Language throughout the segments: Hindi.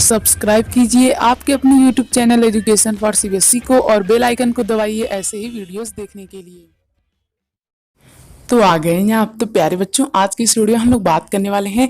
सब्सक्राइब कीजिए आपके अपने YouTube channel education for CBSE को और बेल आइकन को दबाइए ऐसे ही वीडियोस देखने के लिए। तो आ गए हैं यहाँ। अब तो प्यारे बच्चों, आज की इस वीडियो में हम लोग बात करने वाले हैं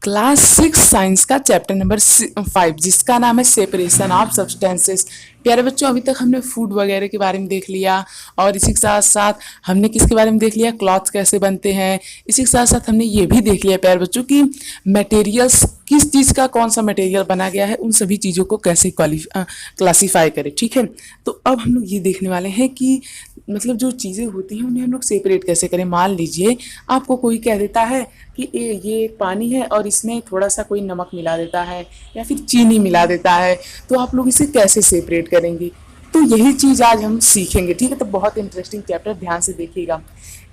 क्लास 6 साइंस का चैप्टर नंबर 5, जिसका नाम है सेपरेशन ऑफ सब्सटेंसेस। प्यारे बच्चों, अभी तक हमने फूड वगैरह के बारे में देख लिया और इसी के साथ साथ हमने किसके बारे में देख लिया, क्लॉथ्स कैसे बनते हैं। इसी के साथ साथ हमने ये भी देख लिया प्यारे बच्चों कि मटेरियल्स किस चीज़ का कौन सा मटेरियल बना गया है, उन सभी चीज़ों को कैसे क्लासीफाई करें। ठीक है, तो अब हम लोग ये देखने वाले हैं कि मतलब जो चीज़ें होती हैं उन्हें हम लोग सेपरेट कैसे करें। मान लीजिए आपको कोई कह देता है कि ये पानी है और इसमें थोड़ा सा कोई नमक मिला देता है या फिर चीनी मिला देता है, तो आप लोग इसे कैसे सेपरेट करेंगे। तो यही चीज़ आज हम सीखेंगे। ठीक है, तो बहुत इंटरेस्टिंग चैप्टर, ध्यान से देखिएगा।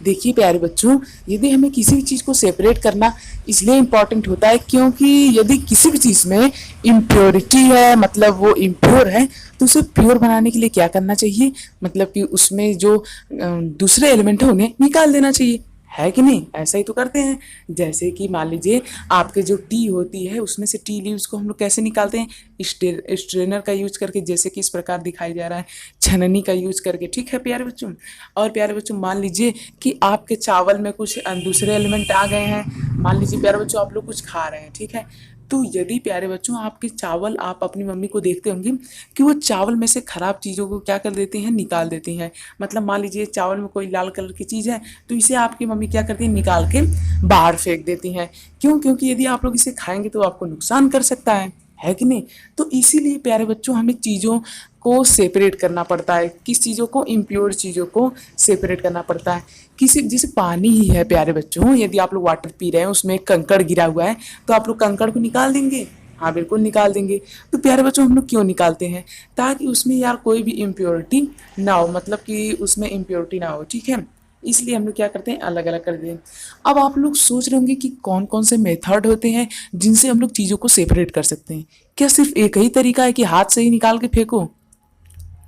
देखिए प्यारे बच्चों, यदि हमें किसी भी चीज़ को सेपरेट करना इसलिए इम्पॉर्टेंट होता है क्योंकि यदि किसी भी चीज़ में इम्प्योरिटी है, मतलब वो इम्प्योर है, तो उसे प्योर बनाने के लिए क्या करना चाहिए, मतलब कि उसमें जो दूसरे एलिमेंट है उन्हें निकाल देना चाहिए, है कि नहीं। ऐसा ही तो करते हैं। जैसे कि मान लीजिए आपके जो टी होती है उसमें से टी लीव्स को हम लोग कैसे निकालते हैं, स्ट्रेनर का यूज करके, जैसे कि इस प्रकार दिखाई जा रहा है, छननी का यूज करके। ठीक है प्यारे बच्चों। और प्यारे बच्चों, मान लीजिए कि आपके चावल में कुछ दूसरे एलिमेंट आ गए हैं। मान लीजिए प्यारे बच्चों आप लोग कुछ खा रहे हैं, ठीक है, तो यदि प्यारे बच्चों आपके चावल, आप अपनी मम्मी को देखते होंगे कि वो चावल में से खराब चीज़ों को क्या कर देती हैं, निकाल देती हैं। मतलब मान लीजिए चावल में कोई लाल कलर की चीज़ है तो इसे आपकी मम्मी क्या करती है, निकाल के बाहर फेंक देती हैं। क्यों? क्योंकि यदि आप लोग इसे खाएंगे तो आपको नुकसान कर सकता है कि नहीं। तो इसीलिए प्यारे बच्चों हमें चीज़ों को सेपरेट करना पड़ता है। किस चीज़ों को, इम्प्योर चीज़ों को सेपरेट करना पड़ता है। किसी जैसे पानी ही है प्यारे बच्चों, यदि आप लोग वाटर पी रहे हैं उसमें एक कंकड़ गिरा हुआ है तो आप लोग कंकड़ को निकाल देंगे। हाँ बिल्कुल निकाल देंगे। तो प्यारे बच्चों हम लोग क्यों निकालते हैं, ताकि उसमें यार कोई भी इम्प्योरिटी ना हो, मतलब कि उसमें इम्प्योरिटी ना हो। ठीक है, इसलिए हम लोग क्या करते हैं, अलग अलग कर देते हैं। अब आप लोग सोच रहे होंगे कि कौन कौन से मेथड होते हैं जिनसे हम लोग चीज़ों को सेपरेट कर सकते हैं। क्या सिर्फ एक ही तरीका है कि हाथ से ही निकाल के फेंको?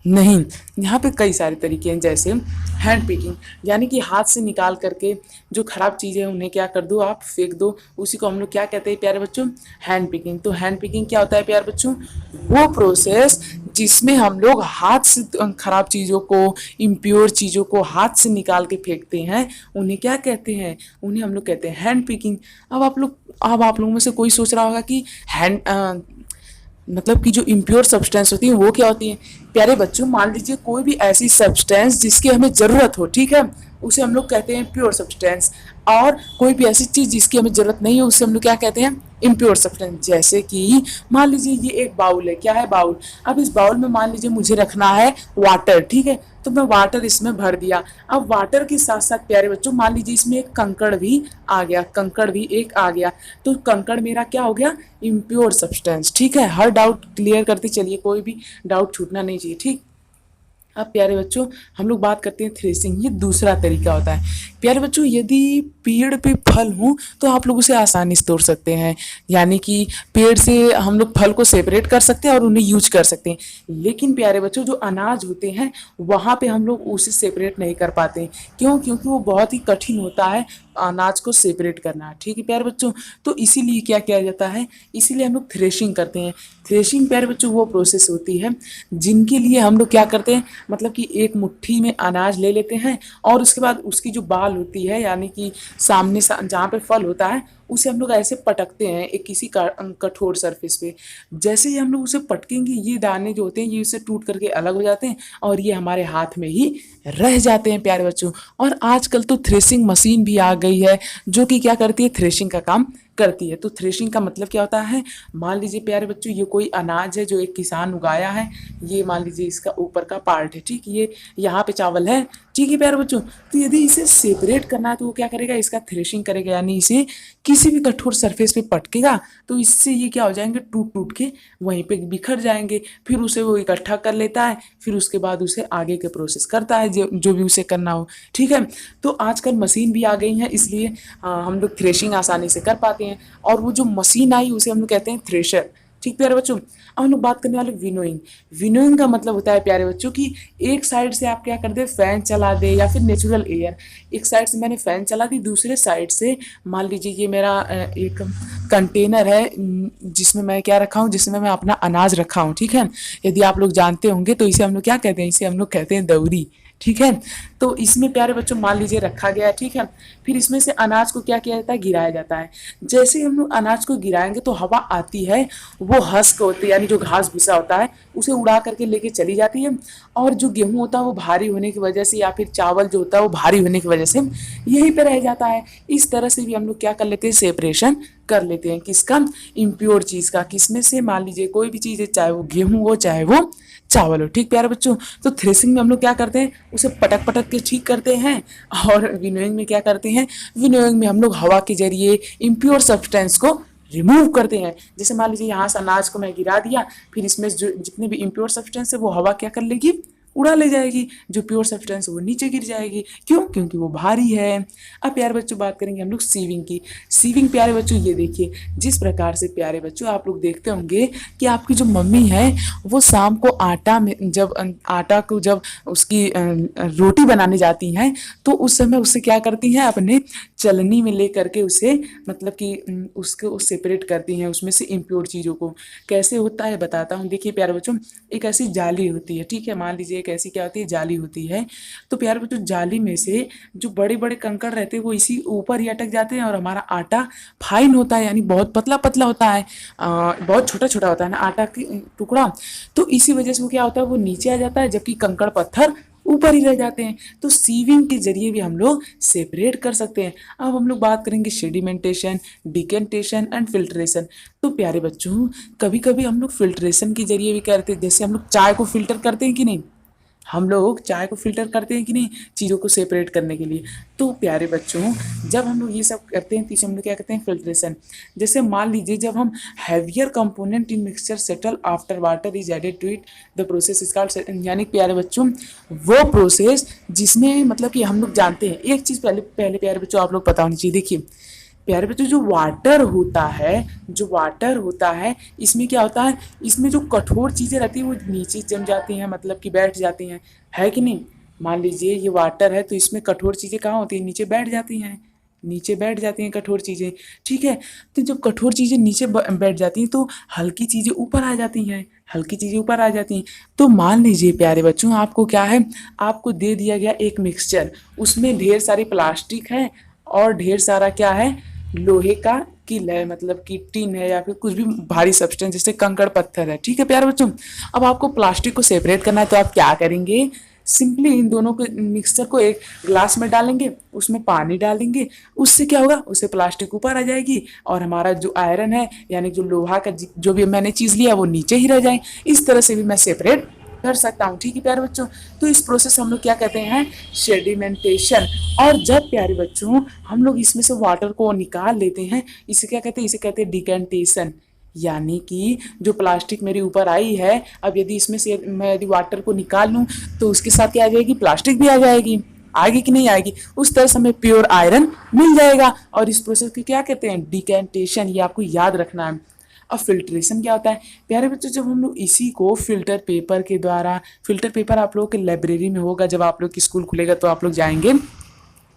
नहीं, यहाँ पे कई सारे तरीके हैं। जैसे हैंड पिकिंग, यानी कि हाथ से निकाल करके जो खराब चीज़ें हैं उन्हें क्या कर दो, आप फेंक दो। उसी को हम लोग क्या कहते हैं प्यारे बच्चों, हैंड पिकिंग। तो हैंड पिकिंग क्या होता है प्यारे बच्चों, वो प्रोसेस जिसमें हम लोग हाथ से खराब चीज़ों को, इम्प्योर चीज़ों को हाथ से निकाल के फेंकते हैं, उन्हें क्या कहते हैं, उन्हें हम लोग कहते हैं हैंड पिकिंग। अब आप लोगों में से कोई सोच रहा होगा कि मतलब कि जो इम्प्योर सब्सटेंस होती है वो क्या होती है। प्यारे बच्चों, मान लीजिए कोई भी ऐसी सब्सटेंस जिसकी हमें ज़रूरत हो, ठीक है, उसे हम लोग कहते हैं प्योर सब्सटेंस। और कोई भी ऐसी चीज़ जिसकी हमें ज़रूरत नहीं है उसे हम लोग क्या कहते हैं, इम्प्योर सब्सटेंस। जैसे कि मान लीजिए ये एक बाउल है, क्या है, बाउल। अब इस बाउल में मान लीजिए मुझे रखना है वाटर, ठीक है, तो मैं वाटर इसमें भर दिया। अब वाटर के साथ साथ प्यारे बच्चों मान लीजिए इसमें एक कंकड़ भी आ गया, कंकड़ भी एक आ गया, तो कंकड़ मेरा क्या हो गया, इम्प्योर सब्सटेंस। ठीक है, हर डाउट क्लियर करते चलिए, कोई भी डाउट छूटना नहीं चाहिए। ठीक, अब प्यारे बच्चों हम लोग बात करते हैं थ्रेसिंग। ये दूसरा तरीका होता है। प्यारे बच्चों, यदि पेड़ पे फल हो तो आप लोग उसे आसानी से तोड़ सकते हैं, यानी कि पेड़ से हम लोग फल को सेपरेट कर सकते हैं और उन्हें यूज कर सकते हैं। लेकिन प्यारे बच्चों जो अनाज होते हैं वहाँ पे हम लोग उसे सेपरेट नहीं कर पाते। क्यों? क्योंकि वो बहुत ही कठिन होता है अनाज को सेपरेट करना। ठीक है प्यारे बच्चों, तो इसीलिए क्या किया जाता है, इसीलिए हम लोग थ्रेशिंग करते हैं। थ्रेशिंग प्यारे बच्चों वो प्रोसेस होती है जिनके लिए हम लोग क्या करते हैं, मतलब कि एक मुट्ठी में अनाज ले लेते हैं और उसके बाद उसकी जो बाल होती है, यानी कि सामने जहाँ पे फल होता है उसे हम लोग ऐसे पटकते हैं एक किसी कठोर सरफेस पे। जैसे ही हम लोग उसे पटकेंगे ये दाने जो होते हैं ये उससे टूट करके अलग हो जाते हैं और ये हमारे हाथ में ही रह जाते हैं प्यारे बच्चों। और आजकल तो थ्रेसिंग मशीन भी आ गई है जो कि क्या करती है, थ्रेशिंग का काम करती है। तो थ्रेशिंग का मतलब क्या होता है, मान लीजिए प्यारे बच्चों ये कोई अनाज है जो एक किसान उगाया है, ये मान लीजिए इसका ऊपर का पार्ट है, ठीक, ये यहाँ पे चावल है, ठीक है प्यारे बच्चों। तो यदि इसे सेपरेट करना है तो वो क्या करेगा, इसका थ्रेशिंग करेगा, यानी इसे किसी भी कठोर सरफेस पे पटकेगा तो इससे ये क्या हो जाएंगे, टूट टूट के वहीं पे बिखर जाएंगे। फिर उसे वो इकट्ठा कर लेता है, फिर उसके बाद उसे आगे के प्रोसेस करता है जो भी उसे करना हो। ठीक है, तो आजकल मशीन भी आ गई है, इसलिए हम लोग थ्रेशिंग आसानी से कर पाते हैं। और वो जो मशीन आई उसे हम लोग कहते हैं थ्रेशर। ठीक प्यारे बच्चों, अब हम लोग बात करने वाले विनोइंग। विनोइंग का मतलब होता है प्यारे बच्चों कि एक साइड से आप क्या कर दे, फैन चला दे या फिर नेचुरल एयर। एक साइड से मैंने फैन चला दी, दूसरे साइड से मान लीजिए ये मेरा एक कंटेनर है जिसमें मैं क्या रखा हूँ, जिसमें मैं अपना अनाज रखा हूँ, ठीक है। यदि आप लोग जानते होंगे तो इसे हम लोग क्या कहते हैं, इसे हम लोग कहते हैं दौरी, ठीक है। तो इसमें प्यारे बच्चों मान लीजिए रखा गया है, ठीक है। फिर इसमें से अनाज को क्या किया जाता है, गिराया जाता है। जैसे ही हम लोग अनाज को गिराएंगे तो हवा आती है, वो हस्क होती है यानी जो घास भूसा होता है उसे उड़ा करके लेके चली जाती है। और जो गेहूं होता है वो भारी होने की वजह से या फिर चावल जो होता है वो भारी होने की वजह से यहीं पे रह जाता है। इस तरह से भी हम लोग क्या कर लेते हैं, सेपरेशन कर लेते हैं। किसका, इम्प्योर चीज का। किसमें से, मान लीजिए कोई भी चीज है, चाहे वो गेहूं हो चाहे वो चावल हो, ठीक प्यारे बच्चों। तो थ्रेसिंग में हम लोग क्या करते हैं, उसे पटक पटक के ठीक करते हैं। और विनोइंग में क्या करते हैं, विनोइंग में हम लोग हवा के जरिए इम्प्योर सब्सटेंस को रिमूव करते हैं। जैसे मान लीजिए यहाँ से अनाज को मैं गिरा दिया, फिर इसमें जो जितने भी इम्प्योर सब्सटेंस है वो हवा क्या कर लेगी, उड़ा ले जाएगी। जो प्योर सब्सटेंस है वो नीचे गिर जाएगी। क्यों, क्योंकि वो भारी है। अब प्यारे बच्चों बात करेंगे हम लोग सीविंग की। सीविंग प्यारे बच्चों ये देखिए, जिस प्रकार से प्यारे बच्चों आप लोग देखते होंगे कि आपकी जो मम्मी है वो शाम को आटा में जब आटा को जब उसकी रोटी बनाने जाती हैं तो उस समय उससे क्या करती हैं, अपने चलनी में ले करके उसे मतलब कि उसको सेपरेट करती हैं उसमें से इम्प्योर चीज़ों को। कैसे होता है बताता हूँ। देखिए प्यारे बच्चों, एक ऐसी जाली होती है, ठीक है। मान लीजिए एक ऐसी क्या होती है, जाली होती है। तो प्यारे बच्चों जाली में से जो बड़े बड़े कंकड़ रहते हैं वो इसी ऊपर ही अटक जाते हैं। और हमारा आटा फाइन होता है यानी बहुत पतला पतला होता है, बहुत छोटा छोटा होता है ना आटा की टुकड़ा। तो इसी वजह से वो क्या होता है, वो नीचे आ जाता है, जबकि कंकड़ पत्थर ऊपर ही रह जाते हैं। तो सीविंग के जरिए भी हम लोग सेपरेट कर सकते हैं। अब हम लोग बात करेंगे सेडिमेंटेशन, डिकेंटेशन एंड फिल्ट्रेशन। तो प्यारे बच्चों कभी कभी हम लोग फिल्ट्रेशन के जरिए भी करते हैं। जैसे हम लोग चाय को फिल्टर करते हैं कि नहीं, हम लोग चाय को फिल्टर करते हैं कि नहीं, चीज़ों को सेपरेट करने के लिए। तो प्यारे बच्चों जब हम लोग ये सब करते हैं तो इसे हम लोग क्या कहते हैं, फिल्ट्रेशन। जैसे मान लीजिए जब हम heavier component in mixture settle after water is added to it, the process is called, यानी प्यारे बच्चों वो प्रोसेस जिसमें मतलब कि हम लोग जानते हैं एक चीज़ पहले पहले प्यारे बच्चों आप लोग पता होनी चाहिए। देखिए प्यारे बच्चों जो वाटर होता है, जो वाटर होता है इसमें क्या होता है, इसमें जो कठोर चीज़ें रहती हैं वो नीचे जम जाती हैं, मतलब कि बैठ जाती हैं, है कि नहीं। मान लीजिए ये वाटर है तो इसमें कठोर चीज़ें कहाँ होती हैं, नीचे बैठ जाती हैं, नीचे बैठ जाती हैं कठोर चीज़ें, ठीक है। तो जब कठोर चीज़ें नीचे बैठ जाती हैं तो हल्की चीज़ें ऊपर आ जाती हैं, हल्की चीज़ें ऊपर आ जाती हैं। तो मान लीजिए प्यारे बच्चों आपको क्या है, आपको दे दिया गया एक मिक्सचर, उसमें ढेर सारी प्लास्टिक है और ढेर सारा क्या है, लोहे का किल है, मतलब कि टिन है या फिर कुछ भी भारी सब्सटेंस जैसे कंकड़ पत्थर है, ठीक है प्यारे बच्चों। अब आपको प्लास्टिक को सेपरेट करना है तो आप क्या करेंगे, सिंपली इन दोनों को मिक्सचर को एक ग्लास में डालेंगे, उसमें पानी डालेंगे, उससे क्या होगा, उससे प्लास्टिक ऊपर आ जाएगी और हमारा जो आयरन है यानी जो लोहा का जो भी मैंने चीज़ लिया वो नीचे ही रह जाए। इस तरह से भी मैं सेपरेट कर सकता हूँ, ठीक है प्यारे बच्चों। तो इस प्रोसेस हम लोग क्या कहते हैं, सेडिमेंटेशन। और जब प्यारे बच्चों हम लोग इसमें से वाटर को निकाल लेते हैं, इसे क्या कहते हैं, इसे कहते हैं डिकेंटेशन। यानी कि जो प्लास्टिक मेरे ऊपर आई है, अब यदि इसमें से मैं यदि वाटर को निकाल लूँ तो उसके साथ क्या आ जाएगी, प्लास्टिक भी आ जाएगी, आएगी कि नहीं आएगी। उस तरह से हमें प्योर आयरन मिल जाएगा। और इस प्रोसेस को क्या कहते हैं, डिकेंटेशन। ये आपको याद रखना है। अब फिल्ट्रेशन क्या होता है प्यारे बच्चों, जब हम लोग इसी को फिल्टर पेपर के द्वारा, फिल्टर पेपर आप लोगों के लाइब्रेरी में होगा, जब आप लोग की स्कूल खुलेगा तो आप लोग जाएंगे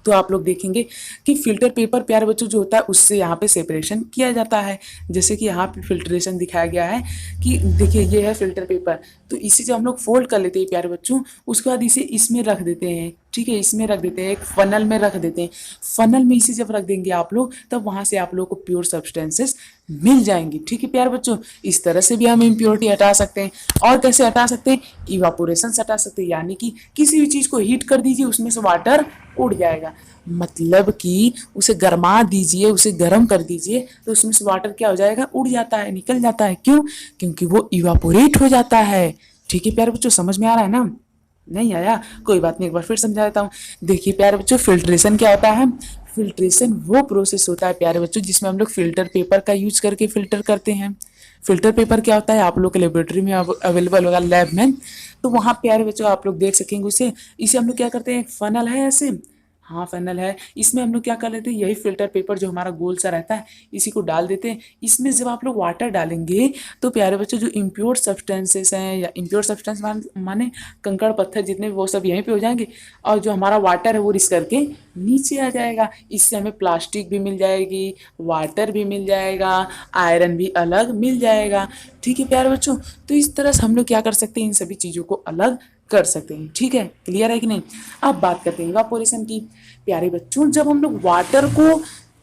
तो आप लोग देखेंगे कि फिल्टर पेपर प्यारे बच्चों जो होता है उससे यहाँ पे सेपरेशन किया जाता है। जैसे कि यहाँ पे फिल्ट्रेशन दिखाया गया है कि देखिए ये है फिल्टर पेपर, तो इसे जब हम लोग फोल्ड कर लेते हैं प्यारे बच्चों, उसके बाद इसे इसमें रख देते हैं, ठीक है, इसमें रख देते हैं, एक फनल में रख देते हैं। फनल में इसे जब रख देंगे आप लोग तब वहाँ से आप लोग को प्योर सब्सटेंसेस मिल जाएंगी, ठीक है प्यारे बच्चों। इस तरह से भी हम इम्प्योरिटी हटा सकते हैं। और कैसे हटा सकते हैं, इवापोरेशन से हटा सकते हैं, यानी कि किसी भी चीज़ को हीट कर दीजिए उसमें से वाटर उड़ जाएगा, मतलब कि उसे गर्मा दीजिए, उसे गर्म कर दीजिए तो उसमें से वाटर क्या हो जाएगा, उड़ जाता है, निकल जाता है। क्यों, क्योंकि वो इवापोरेट हो जाता है, ठीक है प्यारे बच्चों। समझ में आ रहा है ना, नहीं आया कोई बात नहीं, एक बार फिर समझा देता हूँ। देखिए प्यारे बच्चों फिल्ट्रेशन क्या होता है, फिल्ट्रेशन वो प्रोसेस होता है प्यारे बच्चों जिसमें हम लोग फिल्टर पेपर का यूज करके फिल्टर करते हैं। फिल्टर पेपर क्या होता है, आप लोग के लेबोरेटरी में अवेलेबल होगा, लैब में, तो वहाँ प्यारे बच्चों आप लोग देख सकेंगे उसे। इसे हम लोग क्या करते हैं, एक फनल है ऐसे, हाँ फैनल है। इसमें हम लोग क्या कर लेते हैं, यही फिल्टर पेपर जो हमारा गोल सा रहता है इसी को डाल देते हैं। इसमें जब आप लोग वाटर डालेंगे तो प्यारे बच्चों जो इम्प्योर सब्सटेंसेस हैं, या इम्प्योर सब्सटेंस माने कंकड़ पत्थर जितने भी, वो सब यहीं पे हो जाएंगे और जो हमारा वाटर है वो रिस करके नीचे आ जाएगा। इससे हमें प्लास्टिक भी मिल जाएगी, वाटर भी मिल जाएगा, आयरन भी अलग मिल जाएगा। ठीक है प्यारे बच्चों, तो इस तरह से हम लोग क्या कर सकते हैं, इन सभी चीज़ों को अलग कर सकते हैं। ठीक है, क्लियर है कि नहीं। अब बात करते हैं इवापोरेशन की। प्यारे बच्चों जब हम लोग वाटर को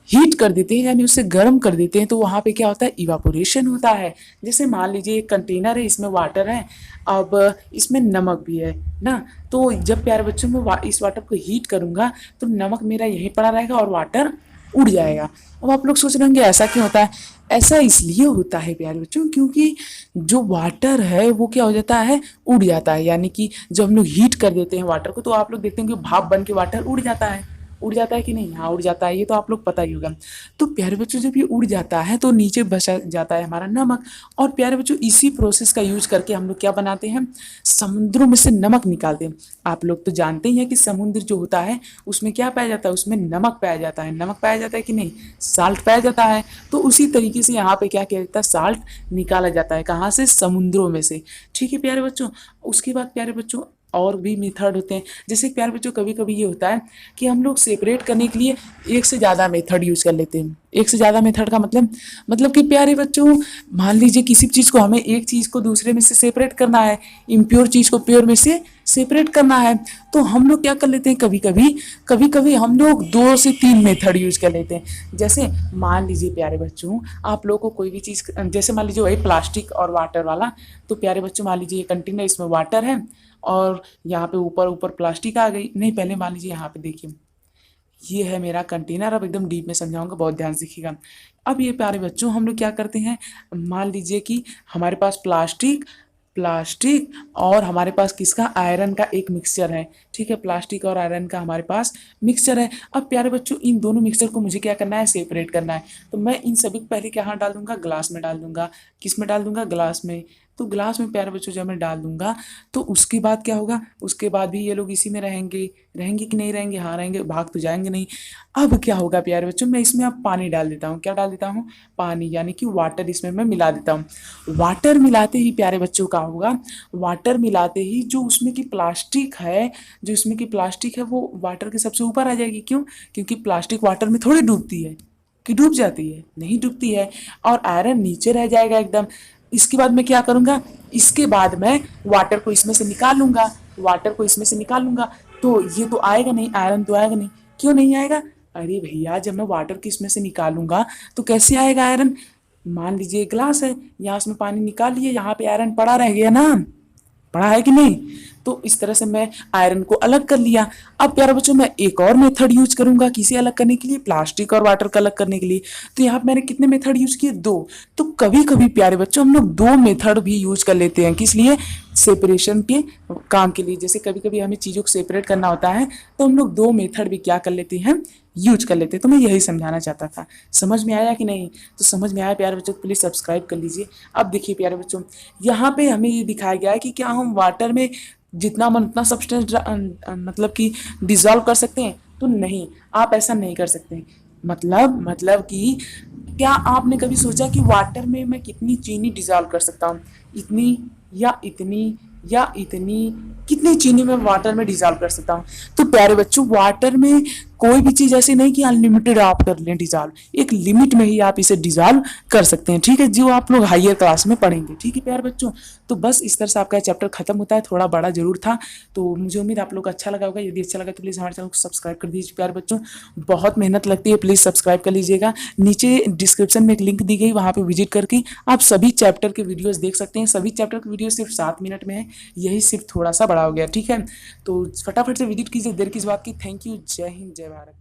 हीट कर देते हैं यानी उसे गर्म कर देते हैं तो वहाँ पे क्या होता है, इवापोरेशन होता है। जैसे मान लीजिए एक कंटेनर है, इसमें वाटर है, अब इसमें नमक भी है ना। तो जब प्यारे बच्चों मैं इस वाटर को हीट करूँगा तो नमक मेरा यहीं पड़ा रहेगा और वाटर उड़ जाएगा। अब आप लोग सोच रहे होंगे ऐसा क्यों होता है। ऐसा इसलिए होता है प्यारे बच्चों क्योंकि जो वाटर है वो क्या हो जाता है, उड़ जाता है। यानी कि जब हम लोग हीट कर देते हैं वाटर को तो आप लोग देखते होंगे भाप बन के वाटर उड़ जाता है। उड़ जाता है कि नहीं, हाँ उड़ जाता है, ये तो आप लोग पता ही होगा। तो प्यारे बच्चों जब ये उड़ जाता है तो नीचे बच जाता है हमारा नमक। और प्यारे बच्चों इसी प्रोसेस का यूज करके हम लोग क्या बनाते हैं, समुद्रों में से नमक निकालते हैं। आप लोग तो जानते ही हैं कि समुद्र जो होता है उसमें क्या पाया जाता है, उसमें नमक पाया जाता है। नमक पाया जाता है कि नहीं, साल्ट पाया जाता है। तो उसी तरीके से यहाँ पे क्या किया जाता है, साल्ट निकाला जाता है। कहाँ से, समुद्रों में से। ठीक है प्यारे बच्चों, उसके बाद प्यारे बच्चों और भी मेथड होते हैं। जैसे प्यारे बच्चों कभी कभी ये होता है कि हम लोग सेपरेट करने के लिए एक से ज़्यादा मेथड यूज कर लेते हैं। एक से ज़्यादा मेथड का मतलब कि प्यारे बच्चों मान लीजिए किसी चीज़ को, हमें एक चीज़ को दूसरे में से सेपरेट करना है, इम्प्योर चीज़ को प्योर में से सेपरेट करना है। तो हम लोग क्या कर लेते हैं, कभी कभी हम लोग 2 से 3 मेथड यूज कर लेते हैं। जैसे मान लीजिए प्यारे बच्चों आप लोगों को कोई भी चीज़, जैसे मान लीजिए वही प्लास्टिक और वाटर वाला। तो प्यारे बच्चों मान लीजिए ये कंटेनर, इसमें वाटर है और यहाँ पे ऊपर ऊपर प्लास्टिक आ गई। नहीं, पहले मान लीजिए यहाँ पे देखिए ये है मेरा कंटेनर। अब एकदम डीप में समझाऊंगा, बहुत ध्यान से सीखिएगा। अब ये प्यारे बच्चों हम लोग क्या करते हैं, मान लीजिए कि हमारे पास प्लास्टिक प्लास्टिक और हमारे पास किसका, आयरन का एक मिक्सचर है। ठीक है, प्लास्टिक और आयरन का हमारे पास मिक्सचर है। अब प्यारे बच्चों इन दोनों मिक्सचर को मुझे क्या करना है, सेपरेट करना है। तो मैं इन सभी को पहले क्या डाल दूंगा, ग्लास में डाल दूंगा। किस में डाल दूंगा, ग्लास में। तो ग्लास में प्यारे बच्चों जब मैं डाल दूंगा तो उसके बाद क्या होगा, उसके बाद भी ये लोग इसी में रहेंगे। रहेंगे कि नहीं रहेंगे, हाँ रहेंगे, भाग तो जाएंगे नहीं। अब क्या होगा प्यारे बच्चों, मैं इसमें अब पानी डाल देता हूँ। क्या डाल देता हूँ, पानी, यानी कि वाटर इसमें मैं मिला देता हूँ। वाटर मिलाते ही प्यारे बच्चों का होगा, वाटर मिलाते ही जो उसमें की प्लास्टिक है, जो इसमें की प्लास्टिक है वो वाटर के सबसे ऊपर आ जाएगी। क्यों, क्योंकि प्लास्टिक वाटर में थोड़ी डूबती है, कि डूब जाती है, नहीं डूबती है। और आयरन नीचे रह जाएगा एकदम। इसके बाद मैं क्या करूँगा, इसके बाद मैं वाटर को इसमें से निकाल लूँगा। वाटर को इसमें से निकाल लूँगा तो ये तो आएगा नहीं, आयरन तो आएगा नहीं। क्यों नहीं आएगा, अरे भैया जब मैं वाटर को इसमें से निकालूंगा तो कैसे आएगा आयरन। मान लीजिए ग्लास है, यहाँ उसमें पानी निकाल लिए, यहाँ पे आयरन पड़ा रह गया ना, पढ़ा है कि नहीं। तो इस तरह से मैं आयरन को अलग कर लिया। अब प्यारे बच्चों मैं एक और मेथड यूज करूंगा किसे अलग करने के लिए, प्लास्टिक और वाटर का अलग करने के लिए। तो यहाँ पे मैंने कितने मेथड यूज किए, 2। तो कभी कभी प्यारे बच्चों हम लोग 2 मेथड भी यूज कर लेते हैं, किस लिए, सेपरेशन के काम के लिए। जैसे कभी कभी हमें चीज़ों को सेपरेट करना होता है तो हम लोग 2 मेथड भी क्या कर लेते हैं, यूज कर लेते हैं। तो मैं यही समझाना चाहता था। समझ में आया कि नहीं, तो समझ में आया प्यारे बच्चों, प्लीज़ सब्सक्राइब कर लीजिए। अब देखिए प्यारे बच्चों यहाँ पे हमें ये दिखाया गया है कि क्या हम वाटर में जितना मन उतना सब्सटेंस मतलब कि डिजॉल्व कर सकते हैं। तो नहीं, आप ऐसा नहीं कर सकते। मतलब कि क्या आपने कभी सोचा कि वाटर में मैं कितनी चीनी डिजॉल्व कर सकता हूँ, इतनी या इतनी या इतनी, कितनी चीनी मैं वाटर में डिजॉल्व कर सकता हूँ। तो प्यारे बच्चों वाटर में कोई भी चीज़ ऐसी नहीं कि अनलिमिटेड आप कर लें डिजॉल्व, एक लिमिट में ही आप इसे डिजॉल्व कर सकते हैं। ठीक है, जो आप लोग हायर क्लास में पढ़ेंगे। ठीक है प्यारे बच्चों, तो बस इस तरह से आपका चैप्टर खत्म होता है। थोड़ा बड़ा जरूर था, तो मुझे उम्मीद आप लोग को अच्छा लगा होगा। यदि अच्छा लगा तो प्लीज़ हमारे चैनल को सब्सक्राइब कर दीजिए प्यारे बच्चों, बहुत मेहनत लगती है, प्लीज़ सब्सक्राइब कर लीजिएगा। नीचे डिस्क्रिप्शन में एक लिंक दी गई, वहाँ पे विजिट करके आप सभी चैप्टर के वीडियोस देख सकते हैं। सभी चैप्टर के वीडियो सिर्फ 7 मिनट में है, यही सिर्फ थोड़ा सा बड़ा हो गया। ठीक है, तो फटाफट से विजिट कीजिए, देर किस बात की। थैंक यू, जय हिंद, जय भारत।